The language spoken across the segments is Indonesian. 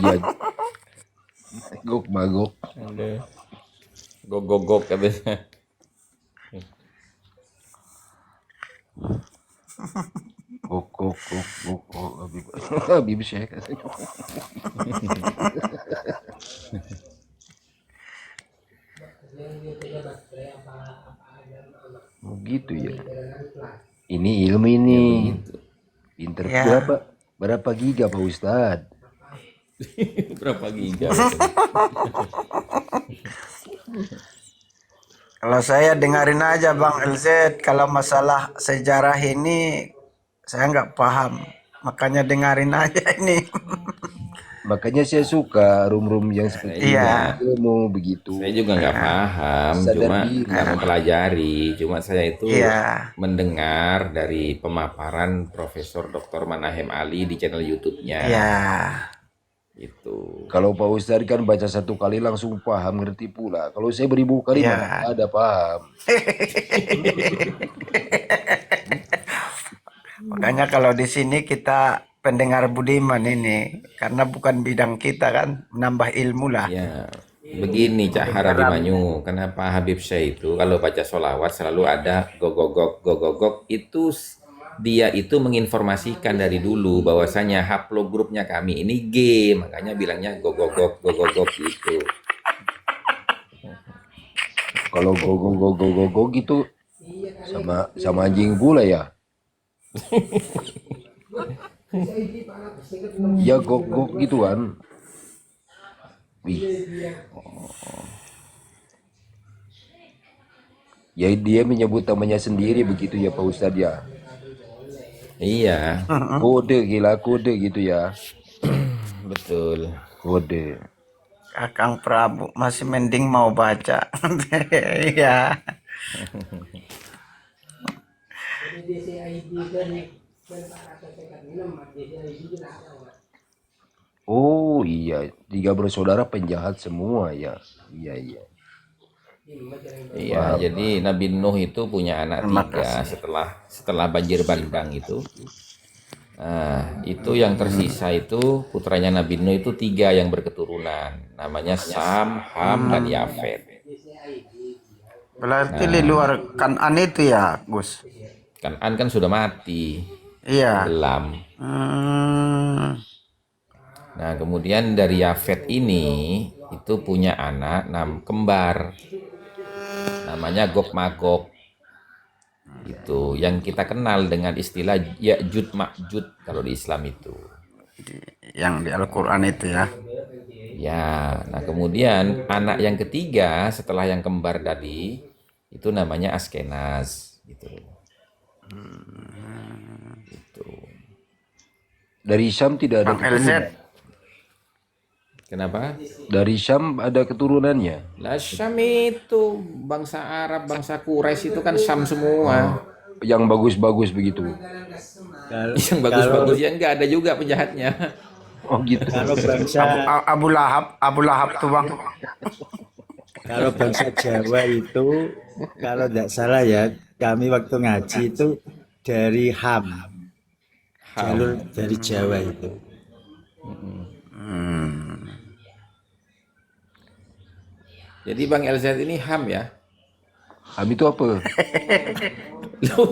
iya. Gok magok. Aduh. Gok-gok katanya. Gok gok gok gok gok. Habib Syekh katanya. Oh gitu ya. Ini ilmu Ya ini. begitu. Pinter Ya, berapa giga Pak Ustadz? Berapa giga katanya. kalau saya dengerin aja Bang LZ. Kalau masalah sejarah ini saya nggak paham. Makanya dengerin aja ini. Makanya saya suka room-room yang Saya seperti juga Iya, ini, ilmu begitu. saya juga nggak paham, Sadar cuma diri. nggak mempelajari. Cuma saya itu iya, mendengar dari pemaparan Profesor Dr. Manahem Ali di channel YouTube-nya. iya. Itu. Kalau Pak Ustadz kan baca satu kali langsung paham, ngerti pula. Kalau saya beribu kali mana Iya. ada paham. Makanya kalau di sini kita pendengar budiman ini, karena bukan bidang kita kan, menambah ilmu lah. Ya, begini Cak Harabimanyu, kenapa Habib Syekh itu kalau baca sholawat selalu ada gogogok, gogogok, itu dia itu menginformasikan dari dulu bahwasanya haplogrupnya kami ini G, makanya bilangnya gogogok, gogogok gitu. Kalau go gitu sama anjing pula ya. Ya gok gitu kan. Wih. Ya dia menyebut namanya sendiri begitu ya Pak Ustadz ya. Iya, Kode gitu ya. betul. Kode. Kakang Prabu masih mending mau baca. Iya. Oh iya, 3 bersaudara penjahat semua ya. Iya iya. Iya, jadi Nabi Nuh itu punya anak Terima 3 kasih. setelah banjir bandang itu. Nah, itu yang tersisa itu putranya Nabi Nuh itu 3 yang berketurunan. Namanya Sam, Ham, dan Yafet. Berarti di luar Kanan itu ya, Gus? Kan'an kan sudah mati, Iya. tenggelam. Hmm, Nah, kemudian dari Yafet ini itu punya anak kembar. Namanya Gog Magog. Itu yang kita kenal dengan istilah Ya'jud Ma'jud kalau di Islam itu. yang di Al-Quran itu ya. Ya, nah kemudian anak yang ketiga setelah yang kembar tadi itu namanya Askenaz gitu. Gitu. Dari Syam tidak ada Bang LZ, keturunan. Kenapa? Dari Syam ada keturunannya. Lah Syam itu bangsa Arab, bangsa Quraisy itu kan Syam semua. Yang bagus-bagus begitu. Yang bagus-bagus ya enggak ada juga penjahatnya. Oh gitu. Kalau bangsa Abu Lahab tuh Bang. kalau bangsa Jawa itu kalau tidak salah ya kami waktu ngaji itu dari Ham, jalur dari Jawa itu. Jadi Bang LZ ini Ham ya. Ham itu apa?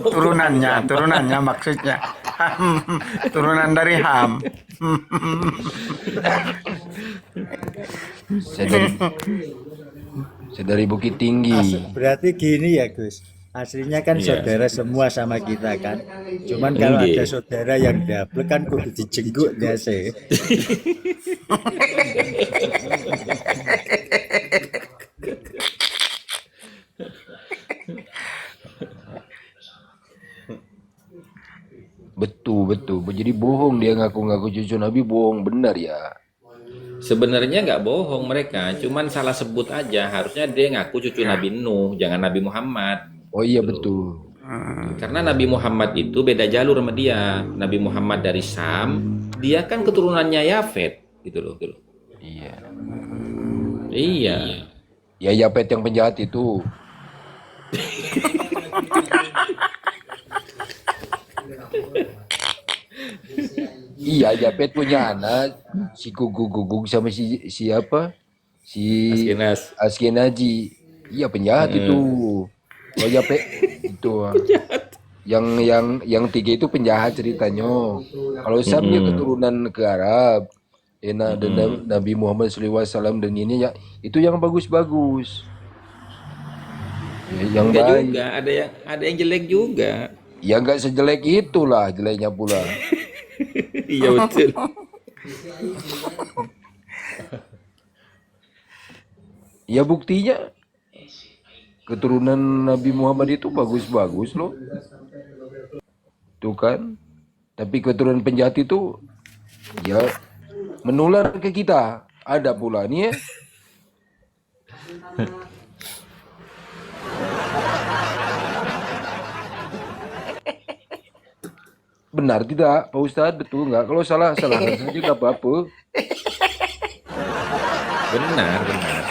Turunannya maksudnya. Turunan dari Ham. Saya dari Bukit Tinggi. Berarti gini ya Gus, aslinya kan Iya. saudara semua sama kita kan. Cuman kalau Nggih. ada saudara yang double kan kudu dijengguk biasa. Betul. Jadi bohong dia ngaku-ngaku cucu Nabi, bohong benar ya. Sebenarnya nggak bohong mereka, cuman salah sebut aja. Harusnya dia ngaku cucu Nabi Nuh, jangan Nabi Muhammad. Oh iya betul. Karena Nabi Muhammad itu beda jalur sama dia. Nabi Muhammad dari Sam, dia kan keturunannya Yafet, gitu loh. Iya. Iya. Ya Yapet yang penjahat itu. Iya, Japet punya anak, si Gugug sama si siapa? Si Askenas. Askenazi. Iya penjahat itu. Heeh. Kalau Japet itu yang tiga itu penjahat ceritanya. Kalau Sam dia Mm-mm. keturunan ke Arab. Dan Mm-mm. Nabi Muhammad SAW dan ini ya itu yang bagus-bagus, yang Enggak juga, baik. ada yang jelek juga. Ya nggak sejelek itulah jeleknya pula. Iya betul. Ya buktinya keturunan Nabi Muhammad itu bagus-bagus loh. Tuh kan. Tapi keturunan penjahat itu ya menular ke kita. Ada pula nih ya. Benar tidak Pak Ustadz? Betul nggak? Kalau salah salahkan saja nggak apa-apa. Benar, benar.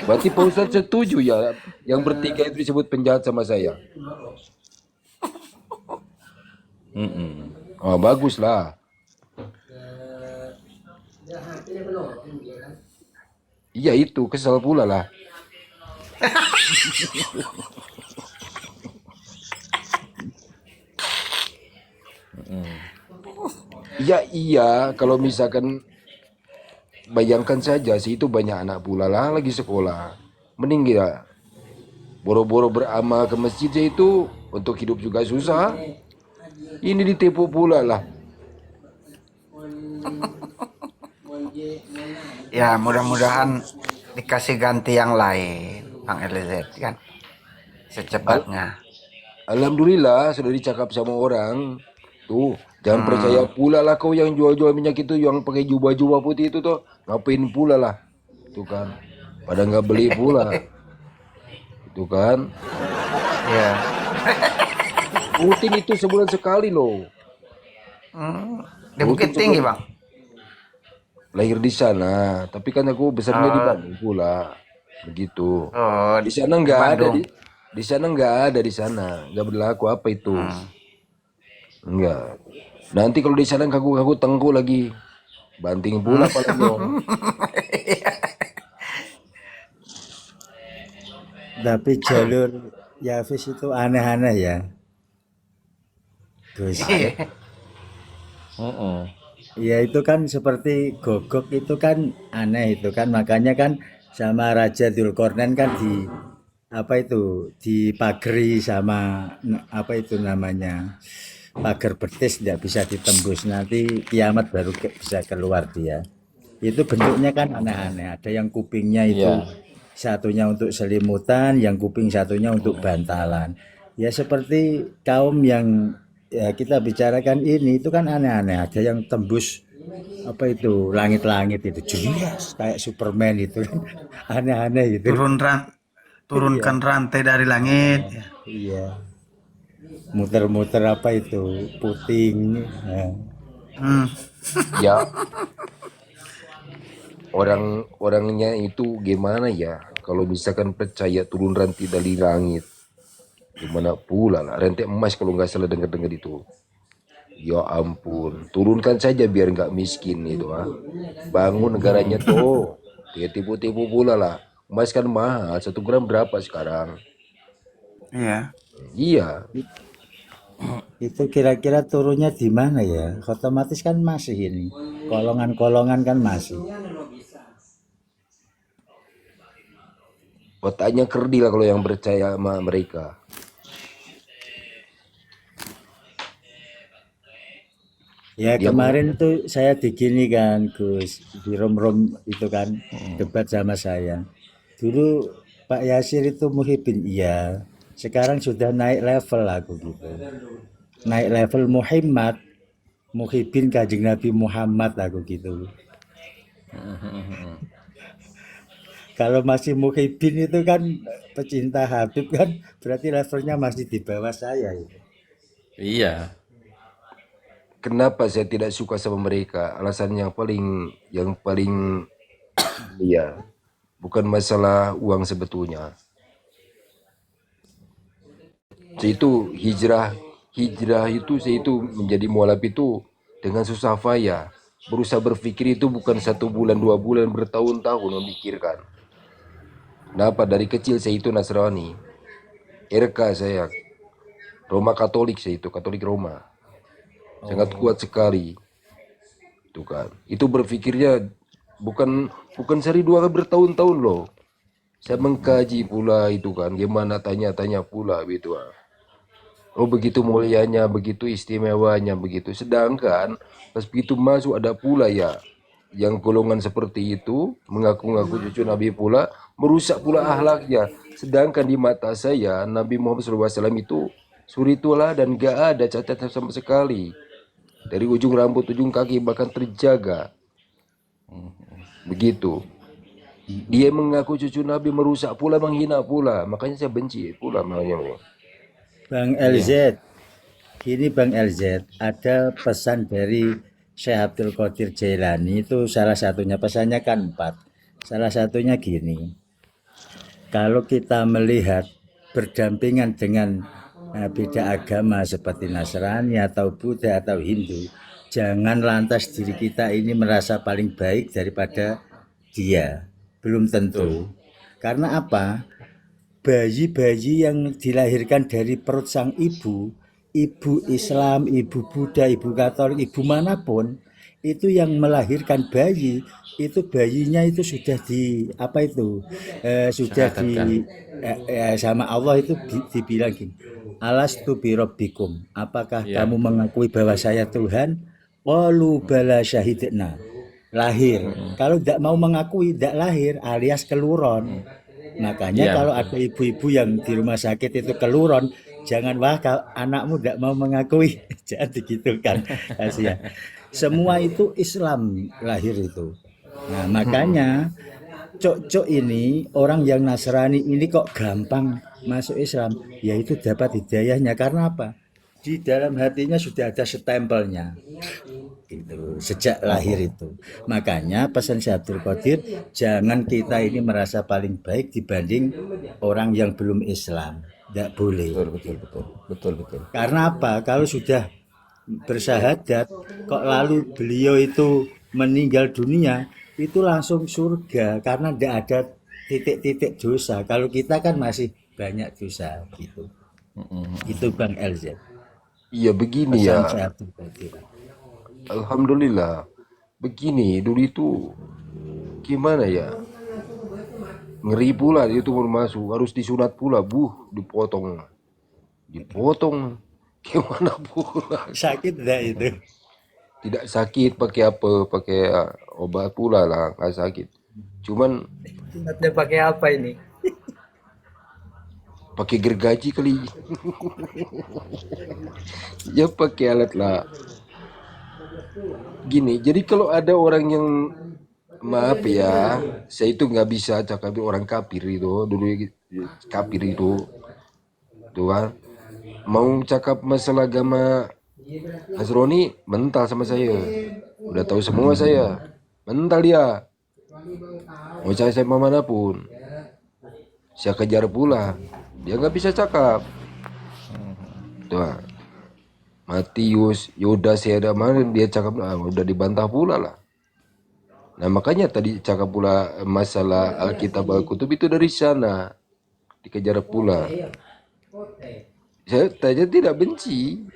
Berarti Pak Ustadz setuju ya yang bertiga itu disebut penjahat sama saya. Mm-mm. Oh, bagus lah. Iya itu kesal pula lah. Iya iya kalau misalkan bayangkan saja sih itu banyak anak pula lah lagi sekolah. Mending ya boro-boro beramal ke masjid aja itu untuk hidup juga susah. Ini ditipu pula lah. Ya, mudah-mudahan dikasih ganti yang lain, Bang LZ kan, Al- secepatnya. Alhamdulillah sudah dicakap sama orang. Tuh, jangan percaya Hmm, pula lah kau yang jual-jual minyak itu yang pakai jubah-jubah putih itu tuh. Ngapain pula lah. Tuh kan. Pada nggak beli pula. Itu kan. ya. Rutin itu sebulan sekali loh. Hmm, di Rutin Bukit Tinggi, sebulan. Bang. Lahir di sana, tapi kan aku besarnya di Oh, Bandung pula. Begitu. oh, Di sana di nggak ada Bandung. di sana nggak ada di sana. Nggak berlaku apa itu. Hmm. Enggak. Nanti kalau di sana kaku-kaku tengku lagi. Banting pula palanya. Tapi jalur Yavis itu aneh-aneh ya, Gus. Iya. Mm-mm. Ya itu kan seperti gogok itu kan aneh itu kan, makanya kan sama Raja Dzulkarnain kan di apa itu dipagari sama apa itu namanya pagar betis, tidak bisa ditembus, nanti kiamat baru bisa keluar dia. Itu bentuknya kan aneh-aneh, ada yang kupingnya itu Iya. satunya untuk selimutan, yang kuping satunya untuk bantalan. Ya seperti kaum yang ya kita bicarakan ini itu kan aneh-aneh, ada yang tembus apa itu langit-langit itu jelas kayak Superman itu kan aneh-aneh gitu. Turunkan rantai dari langit. Ya. Iya, muter-muter apa itu puting. Nah, Hmm. Ya orang-orangnya itu gimana ya? Kalau misalkan percaya turun rantai dari langit, gimana pula lah rantai emas kalau nggak salah dengar-dengar itu. Ya ampun, turunkan saja biar nggak miskin itu ah. Bangun negaranya tuh. Dia tipu-tipu pula lah. Emas kan mahal, 1 gram berapa sekarang? Iya. Iya, itu kira-kira turunnya di mana ya? Otomatis kan masih ini kolongan-kolongan kan masih. otaknya kerdil lah kalau yang percaya sama mereka. Ya Dia kemarin tuh saya digini kan Gus, di rom-rom itu kan debat sama saya. Dulu Pak Yasir itu Muhyiddin, iya. Sekarang sudah naik level aku gitu. Naik level Muhammad, Muhyiddin Kanjeng Nabi Muhammad aku gitu. Kalau masih Muhyiddin itu kan pecinta Habib kan berarti levelnya masih di bawah saya itu. Iya. kenapa saya tidak suka sama mereka? Alasannya yang paling iya, bukan masalah uang sebetulnya. Saya itu hijrah hijrah itu saya itu menjadi mualaf itu dengan susah payah. Berusaha berpikir itu bukan 1 bulan, 2 bulan, bertahun-tahun memikirkan. Kenapa? Dari kecil saya itu Nasrani. RK saya, Roma Katolik saya itu, Katolik Roma. Sangat kuat sekali. Itu kan. Itu berpikirnya bukan bukan sehari dua kali, bertahun-tahun loh. Saya mengkaji pula itu kan, gimana tanya-tanya pula gitu. Oh begitu mulianya, begitu istimewanya, begitu. Sedangkan pas begitu masuk ada pula ya yang golongan seperti itu mengaku-ngaku cucu Nabi pula, merusak pula akhlaknya. Sedangkan di mata saya Nabi Muhammad SAW itu suri tula dan gak ada cacat sama sekali. Dari ujung rambut, ujung kaki bahkan terjaga. Begitu. Dia mengaku cucu Nabi, merusak pula, menghina pula. Makanya saya benci pula makanya. Bang LZ, ini Bang LZ, ada pesan dari Syekh Abdul Qadir Jailani, itu salah satunya, pesannya kan 4. Salah satunya gini, kalau kita melihat berdampingan dengan beda agama seperti Nasrani atau Buddha atau Hindu, jangan lantas diri kita ini merasa paling baik daripada dia. Belum tentu. Karena apa? Bayi-bayi yang dilahirkan dari perut sang ibu, ibu Islam, ibu Buddha, ibu Katolik, ibu manapun, itu yang melahirkan bayi, itu bayinya itu sudah di apa itu, sudah di sama Allah itu dibilang gini, alastu birabbikum, apakah kamu mengakui bahwa saya Tuhan? Qalu bala syahidna. Lahir. Kalau tidak mau mengakui, tidak lahir, alias keluron. Makanya kalau ada ibu-ibu yang di rumah sakit itu keluron, jangan wah kalau anakmu tidak mau mengakui, jangan digitukan, kasihan. Semua itu Islam lahir itu. Nah makanya cok-cok ini orang yang Nasrani ini kok gampang masuk Islam, yaitu dapat hidayahnya karena apa? Di dalam hatinya sudah ada stempelnya. Gitu, sejak lahir itu. Makanya pesan Syekh Abdul Qadir, jangan kita ini merasa paling baik dibanding orang yang belum Islam. Tidak boleh. Betul. Karena apa? Kalau sudah bersahadat, kok lalu beliau itu meninggal dunia, itu langsung surga karena tidak ada titik-titik dosa. Kalau kita kan masih banyak dosa gitu. Itu Bang LZ. Iya begini Pesan ya. Syekh Abdul Qadir. Alhamdulillah. Begini dulu itu gimana ya? Ngeri pula itu mau masuk, harus disunat pula, dipotong. Gimana pula? Sakit enggak itu? Tidak sakit, pakai apa? Pakai obat pula lah, nggak sakit. Cuman Sunatnya pakai apa ini? pakai gergaji kali. Ya pakai alat lah. Gini, jadi kalau ada orang yang maaf ya, saya itu nggak bisa cakap orang kafir itu dulu, kafir itu, tuh kan. Mau cakap masalah agama Nasrani, mental sama saya. Udah tahu semua saya, mental dia. Mau saya manapun, saya kejar pula. Dia nggak bisa cakap. Tuh, kan. Matius, Yudas, saya ada mana dia cakap, udah dibantah pula lah. Nah makanya tadi cakap pula masalah Alkitab Al-Kutub itu dari sana dikejar pula. Saya tidak benci,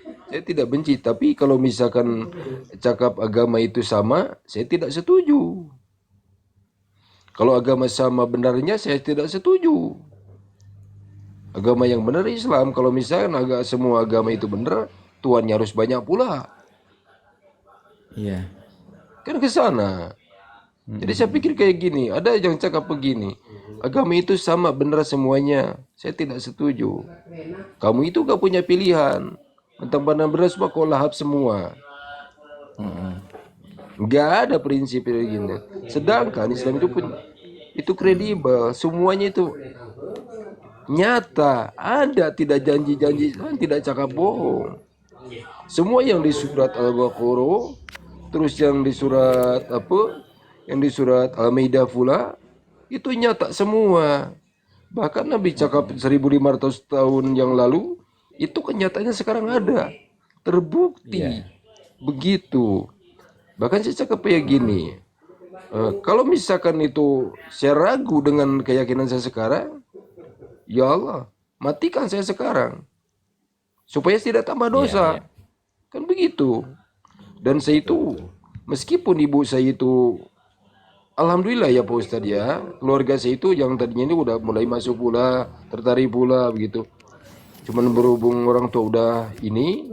tapi kalau misalkan cakap agama itu sama, saya tidak setuju. Kalau agama sama benarnya, saya tidak setuju. Agama yang benar Islam. Kalau misalkan semua agama itu benar, Tuhannya harus banyak pula. Iya. Kan ke sana. Jadi saya pikir kayak gini, ada yang cakap begini, agama itu sama benar semuanya, saya tidak setuju. Kamu itu gak punya pilihan, mentang-mentang benar semua kau lahap semua. Gak ada prinsip kayak gini. Sedangkan Islam itu kredibel, semuanya itu nyata, ada, tidak janji-janji, tidak cakap bohong. Semua yang di surat Al-Baqarah, terus yang di surat yang di surat Al-Maidah pula, itu nyata semua. Bahkan Nabi cakap 1500 tahun yang lalu, itu kenyataannya sekarang ada. Terbukti. begitu. Bahkan saya cakap kayak gini, kalau misalkan itu saya ragu dengan keyakinan saya sekarang, ya Allah, matikan saya sekarang supaya tidak tambah Iya, dosa. iya. Kan begitu. Dan saya itu, meskipun ibu saya itu, alhamdulillah ya Pak Ustadz ya, keluarga saya itu yang tadinya ini udah mulai masuk pula, tertarik pula begitu. Cuman berhubung orang tua udah ini,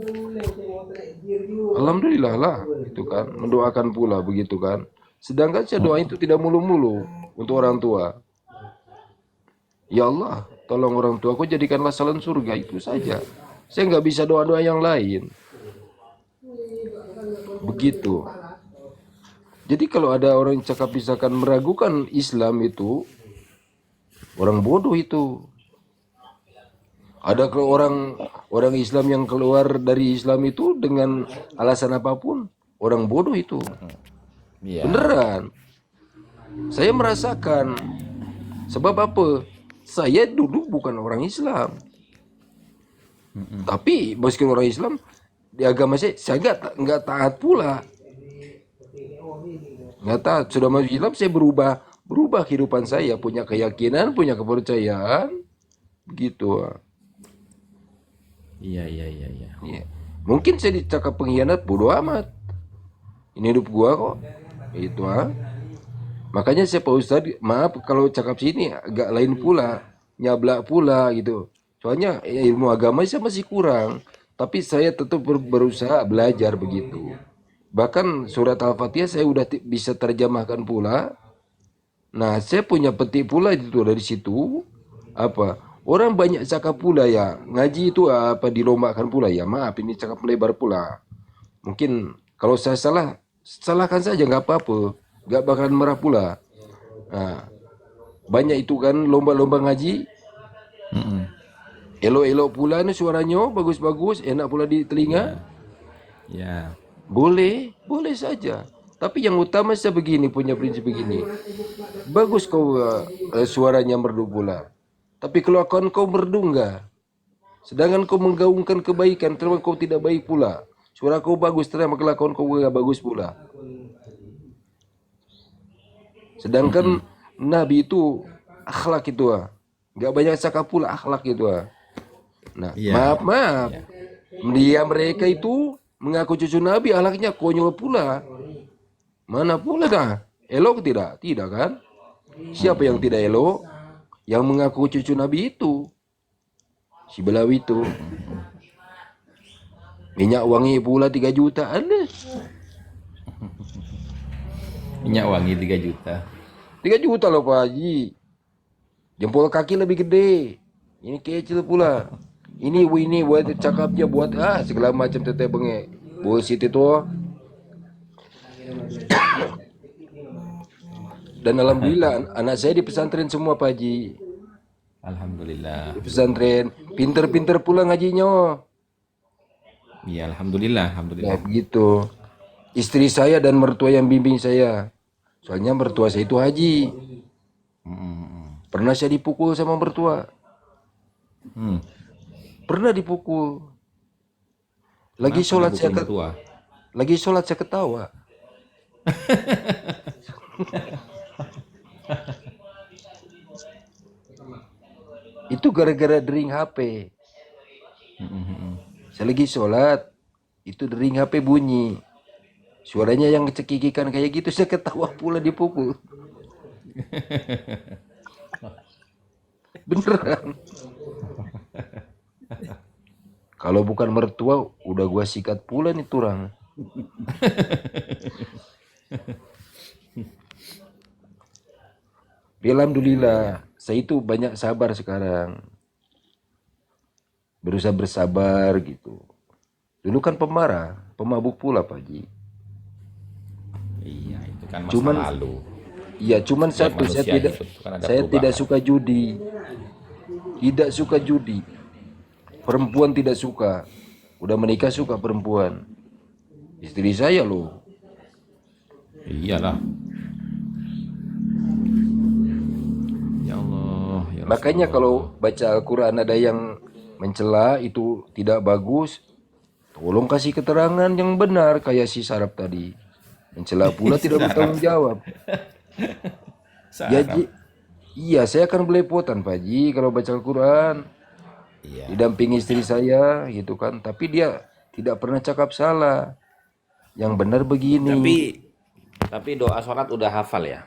alhamdulillah lah, gitu kan, mendoakan pula begitu kan. Sedangkan saya doa itu tidak mulu-mulu untuk orang tua. Ya Allah, tolong orang tuaku jadikanlah salon surga, itu saja. Saya nggak bisa doa-doa yang lain. Begitu. Jadi kalau ada orang yang cakap misalkan meragukan Islam itu, orang bodoh itu. Ada kalau orang Islam yang keluar dari Islam itu dengan alasan apapun, orang bodoh itu. Iya. Beneran. Saya merasakan. Sebab apa? Saya dulu bukan orang Islam. Tapi meskipun orang Islam, di agama saya nggak taat pula. Nggak taat. Sudah masuk Islam, saya berubah kehidupan saya, punya keyakinan, punya kepercayaan, gitu. Iya. Ya. Mungkin saya dicakap pengkhianat, bodoh amat. Ini hidup gua kok. Itu Makanya saya Pak Ustadz, maaf kalau cakap sini agak lain pula, nyablak pula gitu. Soalnya ilmu agama saya masih kurang, tapi saya tetap berusaha belajar begitu. Bahkan surat Al-Fatihah saya udah bisa terjemahkan pula. Nah, saya punya petik pula itu dari situ. Apa? Orang banyak cakap pula ya, ngaji itu apa dilombakan pula ya. Maaf, ini cakap melebar pula. Mungkin kalau saya salah, salahkan saja nggak apa-apa, nggak bakalan marah pula. Nah, banyak itu kan lomba-lomba ngaji, elok-elok pula nih suaranya, bagus-bagus, enak pula di telinga. Ya. Boleh saja. Tapi yang utama saya begini, punya prinsip begini. Bagus kau suaranya merdu pula. Tapi kelakuan kau merdu enggak. Sedangkan kau menggaungkan kebaikan, ternyata kau tidak baik pula. Suara kau bagus, ternyata kelakuan kau enggak bagus pula. Sedangkan Nabi itu akhlak itu enggak banyak cakap pula akhlak itu Nah, Iya. maaf. Dia mereka itu mengaku cucu Nabi, akhlaknya konyol pula. Mana pula dah? Elok tidak? Tidak kan? Siapa yang tidak elok? Yang mengaku cucu Nabi itu. Si Belawi itu. Minyak wangi pula 3 juta. Ada. Minyak wangi 3 juta. 3 juta loh Pak Haji. Jempol kaki lebih gede. Ini kecil pula. Ini buat cakapnya buat segala macam teteh bengek. Bullshit itu. Dan alhamdulillah anak saya di pesantren semua Pak Haji. Alhamdulillah. Di pesantren. Pinter-pinter pula ngajinya. Iya, alhamdulillah, Ya alhamdulillah. begitu. Istri saya dan mertua yang bimbing saya. Soalnya mertua saya itu haji. Pernah saya dipukul sama mertua. Hmm. Pernah dipukul. Lagi Kenapa sholat dipukul mertua? lagi sholat saya ketawa. Itu gara-gara dering HP. Saya lagi sholat, itu dering HP bunyi. Suaranya yang cekikikan kayak gitu, saya ketawa pula dipukul. Beneran. Kalau bukan mertua, udah gua sikat pula nih turang. Alhamdulillah, saya itu banyak sabar sekarang. Berusaha bersabar gitu. Dulu kan pemarah, pemabuk pula Pak Haji. Iya, itu kan masa Cuman lalu. Iya, cuman Setiap satu manusia hidup itu kan ada saya tidak perubahan. suka judi. Tidak suka judi. Perempuan tidak suka. Udah menikah suka perempuan. Istri saya loh. Iyalah. Ya Allah, ya Makanya Rasulullah. kalau baca Al-Quran ada yang mencela itu tidak bagus. Tolong kasih keterangan yang benar kayak si Sarap tadi. Mencela pula tidak bertanggung jawab. Sarap. Jadi, iya saya akan belepotan Pak Haji kalau baca Al-Quran. Iya. Didampingi istri saya gitu kan. Tapi dia tidak pernah cakap salah. Yang benar begini. Tapi doa sholat udah hafal ya?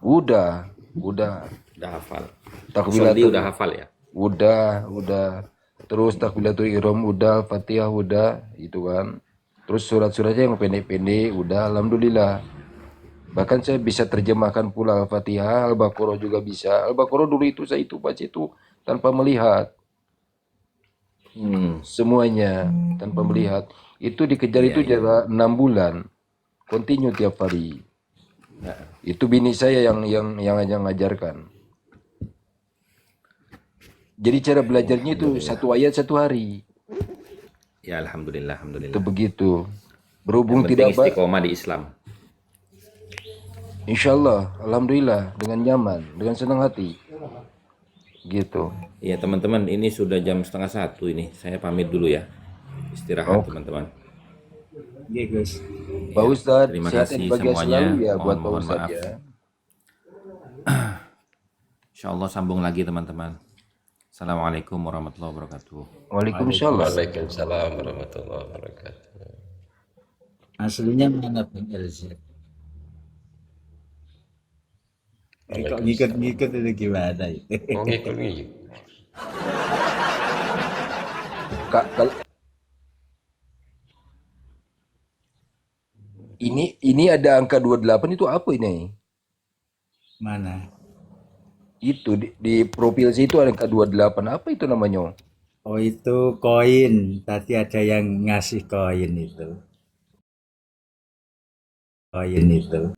Udah. Udah hafal. Soldi Takbiratul udah hafal ya? udah. Terus takbiratul ihram udah, Fatihah udah, itu kan. Terus surat-suratnya yang pendek-pendek udah, alhamdulillah. Bahkan saya bisa terjemahkan pula Al-Fatihah, Al-Baqarah juga bisa. Al-Baqarah dulu itu saya itu baca itu tanpa melihat. Semuanya tanpa melihat. Itu dikejar itu jarak 6 bulan. Continue tiap hari. Itu bini saya yang ngajarkan. Jadi cara belajarnya itu satu ayat satu hari. Ya alhamdulillah, alhamdulillah. Itu begitu. Yang Berhubung penting tidak istiqomah di Islam. insya Allah, alhamdulillah dengan nyaman, dengan senang hati. Gitu. Iya teman-teman, ini sudah jam 12:30 ini. Saya pamit dulu ya. Istirahat teman-teman. Iya Gus. Pak Ustadz, Terima sehat kasih dan bahagia semuanya. selalu ya buat Pak Mohon Ustadz maaf. ya. Insya Allah sambung lagi teman-teman. Assalamualaikum warahmatullahi wabarakatuh. Waalaikumsalam. Waalaikumsalam warahmatullahi wabarakatuh. Aslinya mana Bang LZ? Kok ngikut-ngikut itu gimana itu? Oh ngikut. Kak, ini ada angka 28 itu apa ini? Mana? Itu di profil situ ada angka 28 apa itu namanya? Oh itu koin. Tadi ada yang ngasih koin itu. Koin itu.